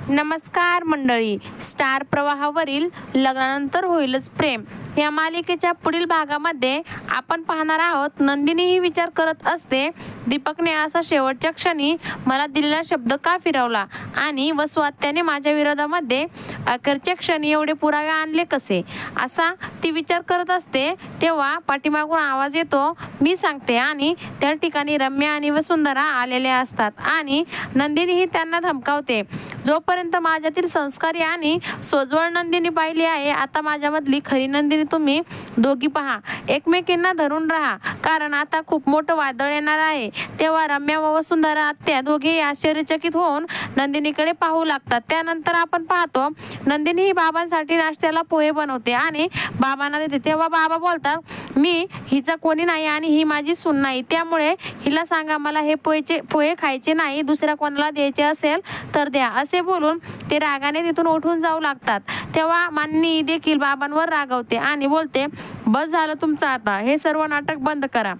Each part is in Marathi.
नमस्कार मंडळी, स्टार प्रवाहावरील लग्नानंतर होईलच प्रेम या मालिकेच्या पुढील भागामध्ये आपण पाहणार आहोत. नंदिनी ही विचार करत असते, दीपकने असा शेवटच्या क्षणी मला दिलेला शब्द का फिरवला आणि वसुआत्याने माझ्या विरोधामध्ये अखेरच्या क्षणी एवढे पुरावे आणले कसे, असा ती विचार करत असते. तेव्हा पाठीमागून आवाज येतो, मी सांगते, आणि त्या ठिकाणी रम्या आणि वसुंधरा आलेल्या असतात आणि नंदिनी ही त्यांना धमकावते. जोपर्यंत माझ्यातील संस्कारी आणि सोज्वळ नंदिनी पाहिली आहे, आता माझ्यामधली खरी नंदिनी तुम्ही दोघी पहा. एकमेकींना धरून राहा, कारण आता खूप मोठं वादळ येणार आहे. तेव्हा रम्या व वसुंधरा आत्या दोघेही आश्चर्यचकित होऊन नंदिनीकडे पाहू लागतात. त्यानंतर आपण पाहतो, नंदिनी ही बाबांसाठी नाश्त्याला पोहे बनवते आणि बाबांना देते. तेव्हा बाबा बोलतात, मी हिचा कोणी नाही आणि ही माझी सून नाही, त्यामुळे हिला सांगा मला हे पोहे खायचे नाही, दुसऱ्या कोणाला द्यायचे असेल तर द्या, असे बोलून ते रागाने तिथून उठून जाऊ लागतात. तेव्हा मान्नी देखील बाबांवर रागवते आणि बोलते, बस झालं तुमचं, आता हे सर्व नाटक बंद करा.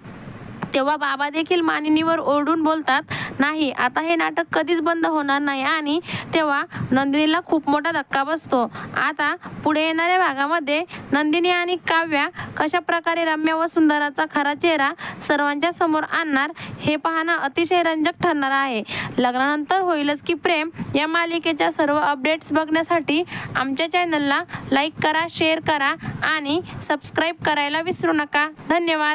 तेव्हा बाबा देखील मानिनीवर ओरडून बोलतात, नाही, आता हे नाटक कधीच बंद होणार नाही. आणि तेव्हा नंदिनीला खूप मोठा धक्का बसतो. आता पुढे येणाऱ्या भागामध्ये नंदिनी आणि काव्या कशा प्रकारे रम्या व सुंदराचा खरा चेहरा सर्वांच्या समोर आणणार हे पाहणं अतिशय रंजक ठरणार आहे. लग्नानंतर होईलच की प्रेम या मालिकेच्या सर्व अपडेट्स बघण्यासाठी आमच्या चॅनलला लाईक करा, शेअर करा आणि सबस्क्राईब करायला विसरू नका. धन्यवाद.